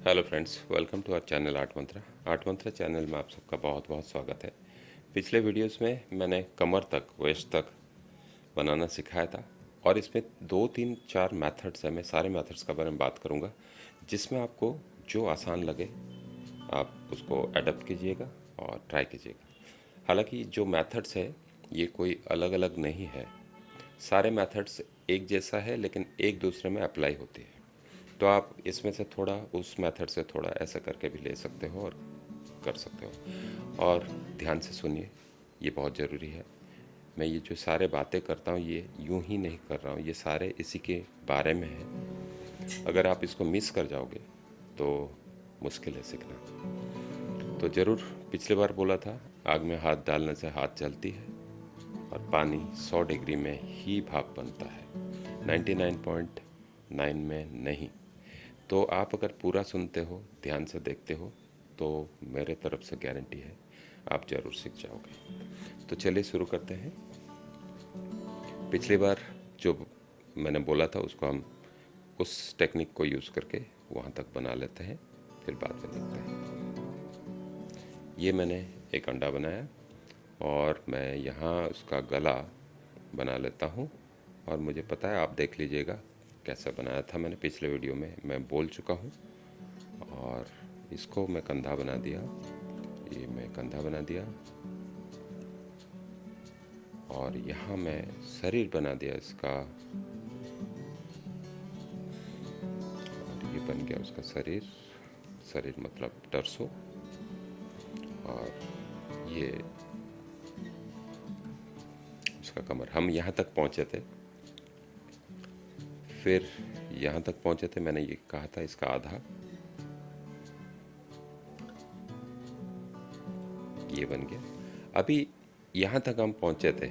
Hello friends, welcome to our channel art Mantra. Art Mantra channel में आप सबका बहुत बहुत स्वागत है। पिछले वीडियोस में मैंने कमर तक, वेस्ट तक बनाना सिखाया था और इसमें 2 3 4 मेथड्स हैं। मैं सारे मेथड्स के बारे में बात करूंगा, जिसमें आपको जो आसान लगे आप उसको अडेप्ट कीजिएगा और ट्राई कीजिएगा। हालांकि जो मेथड्स है ये कोई अलग अलग नहीं है, सारे मेथड्स एक जैसा है, लेकिन एक दूसरे में अप्लाई होती है। तो आप इसमें से थोड़ा, उस मेथड से थोड़ा ऐसा करके भी ले सकते हो और कर सकते हो। और ध्यान से सुनिए, ये बहुत ज़रूरी है। मैं ये जो सारे बातें करता हूँ ये यूं ही नहीं कर रहा हूँ, ये सारे इसी के बारे में है। अगर आप इसको मिस कर जाओगे तो मुश्किल है सीखना। तो ज़रूर, पिछली बार बोला था आग में हाथ डालने से हाथ जलती है और पानी 100 डिग्री में ही भाप बनता है, 99.9 में नहीं। तो आप अगर पूरा सुनते हो, ध्यान से देखते हो, तो मेरे तरफ से गारंटी है आप ज़रूर सीख जाओगे। तो चलिए शुरू करते हैं। पिछली बार जो मैंने बोला था उसको हम उस टेक्निक को यूज़ करके वहाँ तक बना लेते हैं, फिर बाद में देखते हैं। ये मैंने एक अंडा बनाया और मैं यहाँ उसका गला बना लेता हूँ। और मुझे पता है, आप देख लीजिएगा कैसे बनाया था मैंने, पिछले वीडियो में मैं बोल चुका हूँ। और इसको मैं कंधा बना दिया, ये मैं कंधा बना दिया। और यहाँ मैं शरीर बना दिया इसका, और ये बन गया उसका शरीर। शरीर मतलब टर्सो। और ये उसका कमर। हम यहाँ तक पहुँचे थे, फिर यहाँ तक पहुँचे थे, मैंने ये कहा था इसका आधा, ये बन गया। अभी यहाँ तक हम पहुँचे थे,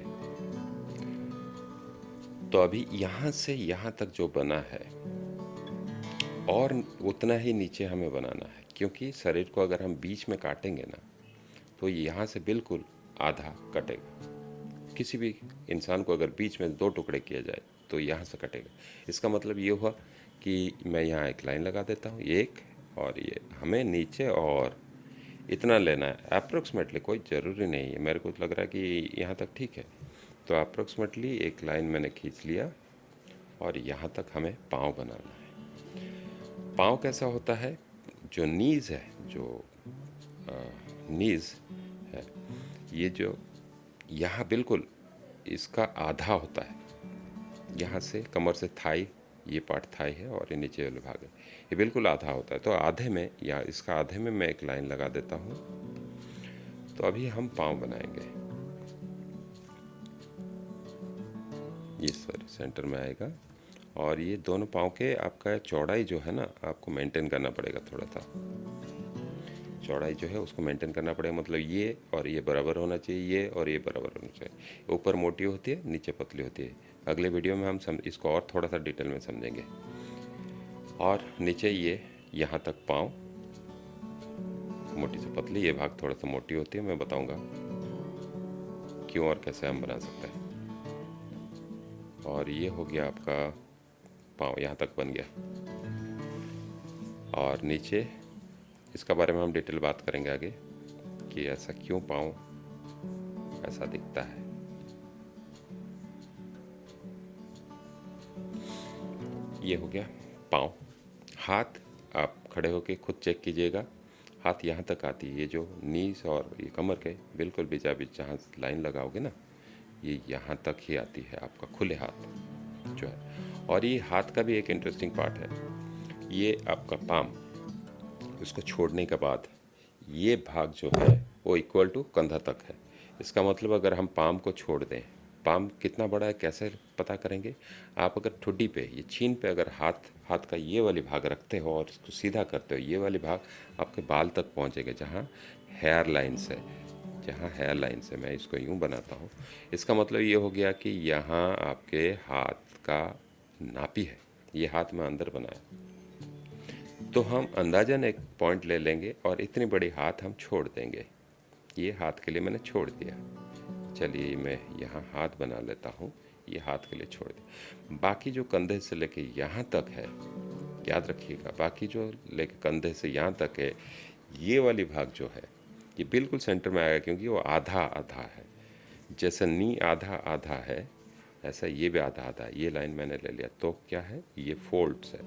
तो अभी यहाँ से यहाँ तक जो बना है और उतना ही नीचे हमें बनाना है, क्योंकि शरीर को अगर हम बीच में काटेंगे ना, तो यहाँ से बिल्कुल आधा कटेगा। किसी भी इंसान को अगर बीच में 2 टुकड़े किया जाए तो यहाँ से कटेगा। इसका मतलब ये हुआ कि मैं यहाँ एक लाइन लगा देता हूँ, एक, और ये हमें नीचे और इतना लेना है अप्रोक्सीमेटली। कोई ज़रूरी नहीं है, मेरे को तो लग रहा है कि यहाँ तक ठीक है। तो अप्रोक्सीमेटली एक लाइन मैंने खींच लिया और यहाँ तक हमें पाँव बनाना है। पाँव कैसा होता है? जो नीज़ है, जो नीज़ है, ये जो यहाँ बिल्कुल इसका आधा होता है। यहाँ से कमर से थाई, ये पार्ट थाई है और ये नीचे वाले भाग है, ये बिल्कुल आधा होता है। तो आधे में, या इसका आधे में मैं एक लाइन लगा देता हूँ। तो अभी हम पाँव बनाएंगे। ये सर सेंटर में आएगा और ये दोनों पाँव के आपका चौड़ाई जो है ना, आपको मेंटेन करना पड़ेगा। थोड़ा सा चौड़ाई जो है उसको मेंटेन करना पड़ेगा। मतलब ये और ये बराबर होना चाहिए, ये और ये बराबर होना चाहिए। ऊपर मोटी होती है, नीचे पतली होती है। अगले वीडियो में हम इसको और थोड़ा सा डिटेल में समझेंगे। और नीचे ये यहाँ तक पाँव, मोटी से पतली, ये भाग थोड़ा सा मोटी होती है। मैं बताऊंगा क्यों और कैसे हम बना सकते हैं। और ये हो गया आपका पाँव, यहाँ तक बन गया। और नीचे इसका बारे में हम डिटेल बात करेंगे आगे कि ऐसा क्यों पाँव ऐसा दिखता है। ये हो गया पाँव। हाथ आप खड़े होके खुद चेक कीजिएगा, हाथ यहाँ तक आती है। ये जो नीज और ये कमर के बिल्कुल बीचा बीच जहाँ लाइन लगाओगे ना, ये यहाँ तक ही आती है आपका खुले हाथ जो है। और ये हाथ का भी एक इंटरेस्टिंग पार्ट है, ये आपका पाम, उसको छोड़ने के बाद ये भाग जो है वो इक्वल टू कंधा तक है। इसका मतलब अगर हम पाम को छोड़ दें, पाम कितना बड़ा है कैसे पता करेंगे? आप अगर ठुड्डी पे, ये छीन पे अगर हाथ हाथ का ये वाली भाग रखते हो और इसको सीधा करते हो, ये वाली भाग आपके बाल तक पहुंचेगा, जहाँ हेयर लाइन से, जहाँ हेयर लाइन से मैं इसको यूँ बनाता हूँ। इसका मतलब ये हो गया कि यहाँ आपके हाथ का नापी है, ये हाथ में अंदर बनाया। तो हम अंदाजन एक पॉइंट ले लेंगे और इतनी बड़ी हाथ हम छोड़ देंगे। ये हाथ के लिए मैंने छोड़ दिया। चलिए मैं यहाँ हाथ बना लेता हूँ, ये हाथ के लिए छोड़ दिया। बाकी जो कंधे से लेके यहाँ तक है, याद रखिएगा। बाकी जो लेके कंधे से यहाँ तक है, ये वाली भाग जो है ये बिल्कुल सेंटर में आएगा, क्योंकि वो आधा आधा है। जैसे नी आधा आधा है, ऐसा ये भी आधा आधा है। ये लाइन मैंने ले लिया तो क्या है, ये फोल्ड्स है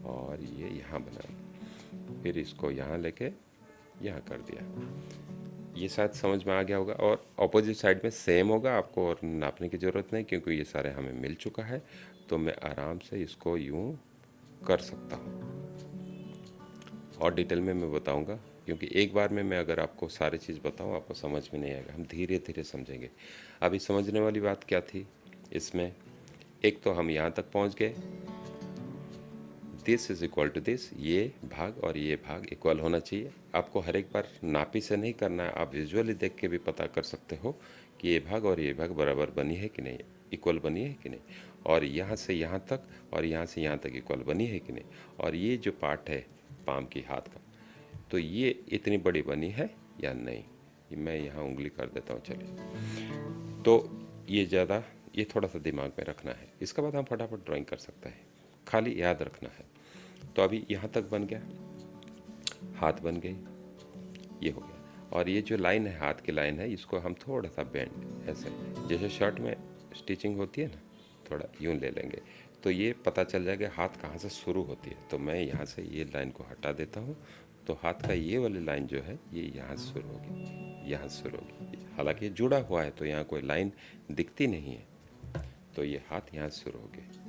और ये यहाँ बना, फिर इसको यहाँ लेके यहाँ कर दिया। ये शायद समझ में आ गया होगा। और ऑपोजिट साइड में सेम होगा, आपको और नापने की ज़रूरत नहीं, क्योंकि ये सारे हमें मिल चुका है। तो मैं आराम से इसको यूँ कर सकता हूँ। और डिटेल में मैं बताऊंगा, क्योंकि एक बार में मैं अगर आपको सारी चीज़ बताऊं आपको समझ में नहीं आएगा, हम धीरे धीरे समझेंगे। अभी समझने वाली बात क्या थी इसमें, एक तो हम यहाँ तक पहुँच गए, this is equal to this, ये भाग और ये भाग इक्वल होना चाहिए। आपको हर एक बार नापी से नहीं करना है, आप विजुअली देख के भी पता कर सकते हो कि ये भाग और ये भाग बराबर बनी है कि नहीं, इक्वल बनी है कि नहीं, और यहाँ से यहाँ तक और यहाँ से यहाँ तक इक्वल बनी है कि नहीं, और ये जो पार्ट है पाम की हाथ का, तो ये इतनी बड़ी बनी है या नहीं। मैं यहाँ उंगली कर देता हूँ, चलिए। तो ये ज़्यादा, ये थोड़ा सा दिमाग में रखना है। इसके बाद हम फटाफट ड्राइंग कर सकते हैं, खाली याद रखना है। तो अभी यहाँ तक बन गया, हाथ बन गई, ये हो गया। और ये जो लाइन है, हाथ की लाइन है, इसको हम थोड़ा सा बेंड ऐसे, जैसे शर्ट में स्टिचिंग होती है ना, थोड़ा यूँ ले लेंगे तो ये पता चल जाएगा हाथ कहाँ से शुरू होती है। तो मैं यहाँ से ये लाइन को हटा देता हूँ, तो हाथ का ये वाली लाइन जो है ये यहाँ से शुरू होगी, यहाँ से शुरू होगी। हालांकि ये जुड़ा हुआ है तो यहाँ कोई लाइन दिखती नहीं है, तो ये हाथ यहाँ से शुरू हो गए।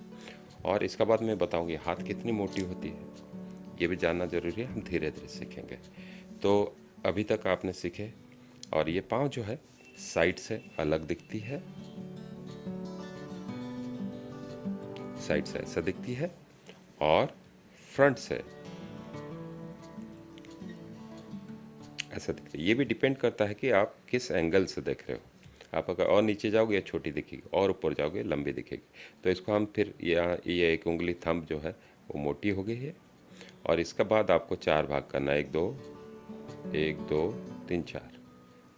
और इसका बाद मैं बताऊँगी हाथ कितनी मोटी होती है, ये भी जानना ज़रूरी है, हम धीरे धीरे सीखेंगे। तो अभी तक आपने सीखे। और ये पाँव जो है साइड से अलग दिखती है, साइड से ऐसा दिखती है, और फ्रंट से ऐसा दिखती है। ये भी डिपेंड करता है कि आप किस एंगल से देख रहे हो। आप अगर और नीचे जाओगे ये छोटी दिखेगी, और ऊपर जाओगे लंबी दिखेगी। तो इसको हम फिर यहाँ ये एक उंगली थंब जो है वो मोटी हो गई है। और इसके बाद आपको 4 भाग करना है, 1 2 3 4।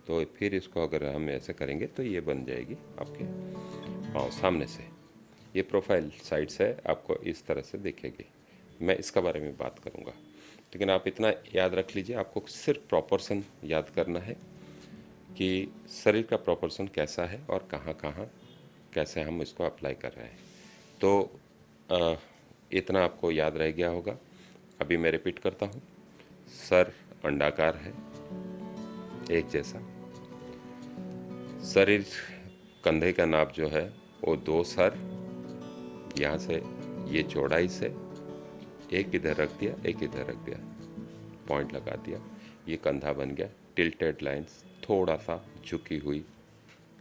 तो फिर इसको अगर हम ऐसे करेंगे तो ये बन जाएगी आपके पाँव सामने से। ये प्रोफाइल साइड से आपको इस तरह से दिखेगी। मैं इसका बारे में बात करूँगा, लेकिन आप इतना याद रख लीजिए, आपको सिर्फ प्रोपोर्शन याद करना है कि शरीर का प्रोपोर्शन कैसा है और कहाँ कहाँ कैसे हम इसको अप्लाई कर रहे हैं। तो इतना आपको याद रह गया होगा। अभी मैं रिपीट करता हूँ। सर अंडाकार है, एक जैसा। शरीर कंधे का नाप जो है वो 2 सर, यहाँ से ये चौड़ाई से एक इधर रख दिया, एक इधर रख दिया, पॉइंट लगा दिया, ये कंधा बन गया। टिल्टेड लाइंस, थोड़ा सा झुकी हुई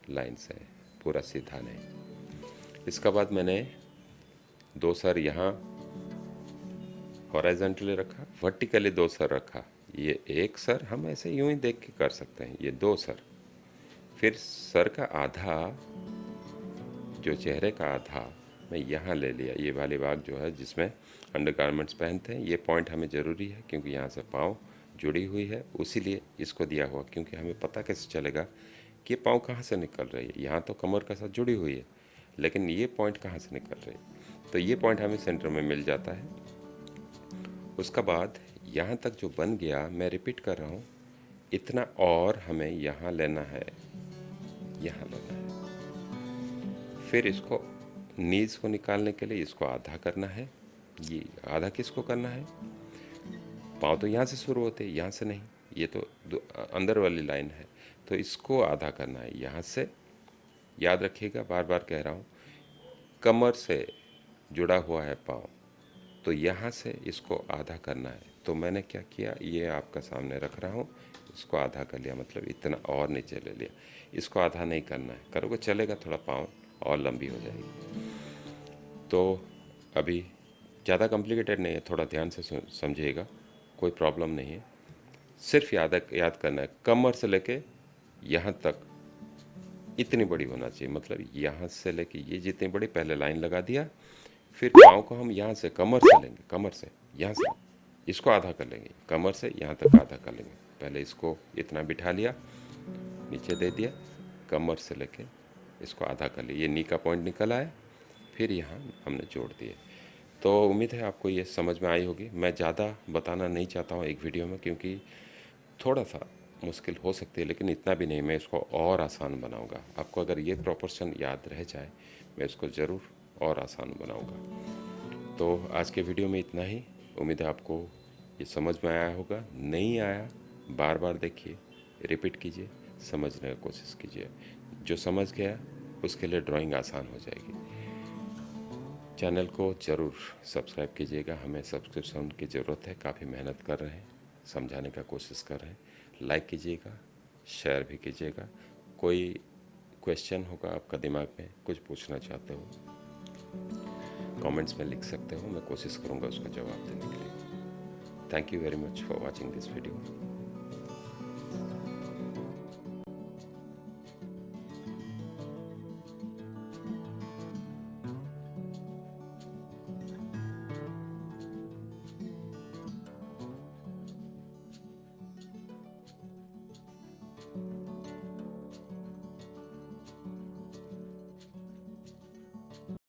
लाइंस है, पूरा सीधा नहीं। इसका बाद मैंने 2 सर यहाँ हॉरिजॉन्टली रखा, वर्टिकली 2 सर रखा। ये एक सर हम ऐसे यूं ही देख के कर सकते हैं, ये 2 सर। फिर सर का आधा, जो चेहरे का आधा मैं यहाँ ले लिया। ये वाली भाग जो है जिसमें अंडरगारमेंट्स पहनते हैं, ये पॉइंट हमें ज़रूरी है क्योंकि यहाँ से पाँव जुड़ी हुई है, उसीलिए इसको दिया हुआ। क्योंकि हमें पता कैसे चलेगा कि ये पाँव कहाँ से निकल रही है। यहाँ तो कमर के साथ जुड़ी हुई है, लेकिन ये पॉइंट कहाँ से निकल रही है। तो ये पॉइंट हमें सेंटर में मिल जाता है। उसका बाद यहाँ तक जो बन गया, मैं रिपीट कर रहा हूँ, इतना और हमें यहाँ लेना है, यहाँ लेना है। फिर इसको नीज को निकालने के लिए इसको आधा करना है। ये आधा किसको करना है, पाँव तो यहाँ से शुरू होते हैं, यहाँ से नहीं, ये तो अंदर वाली लाइन है, तो इसको आधा करना है यहाँ से। याद रखिएगा, बार बार कह रहा हूँ, कमर से जुड़ा हुआ है पाँव, तो यहाँ से इसको आधा करना है। तो मैंने क्या किया, ये आपका सामने रख रहा हूँ, इसको आधा कर लिया, मतलब इतना और नीचे ले लिया। इसको आधा नहीं करना है, करोगे चलेगा, थोड़ा पाँव और लंबी हो जाएगी। तो अभी ज़्यादा कॉम्प्लिकेटेड नहीं है, थोड़ा ध्यान से समझिएगा, कोई प्रॉब्लम नहीं है। सिर्फ याद करना है, कमर से लेके यहाँ तक इतनी बड़ी होना चाहिए, मतलब यहाँ से लेके ये जितनी बड़ी, पहले लाइन लगा दिया। फिर पाँव को हम यहाँ से कमर से लेंगे, कमर से यहाँ से इसको आधा कर लेंगे, कमर से यहाँ तक आधा कर लेंगे। पहले इसको इतना बिठा लिया, नीचे दे दिया, कमर से लेके इसको आधा कर लिया, ये नी का पॉइंट निकल आया। फिर यहाँ हमने जोड़ दिए, तो उम्मीद है आपको ये समझ में आई होगी। मैं ज़्यादा बताना नहीं चाहता हूँ एक वीडियो में, क्योंकि थोड़ा-सा मुश्किल हो सकती है, लेकिन इतना भी नहीं, मैं इसको और आसान बनाऊँगा। आपको अगर ये प्रोपोर्शन याद रह जाए, मैं इसको ज़रूर और आसान बनाऊँगा। तो आज के वीडियो में इतना ही। उम्मीद है आपको ये समझ में आया होगा। नहीं आया, बार-बार देखिए, रिपीट कीजिए, समझने की कोशिश कीजिए। जो समझ गया, उसके लिए ड्राइंग आसान हो जाएगी। चैनल को ज़रूर सब्सक्राइब कीजिएगा। हमें सब्सक्रिप्शन की ज़रूरत है, काफ़ी मेहनत कर रहे हैं, समझाने का कोशिश कर रहे हैं। लाइक कीजिएगा, शेयर भी कीजिएगा। कोई क्वेश्चन होगा आपका दिमाग में, कुछ पूछना चाहते हो, कमेंट्स में लिख सकते हो, मैं कोशिश करूँगा उसका जवाब देने के लिए। Thank you very much for watching this video.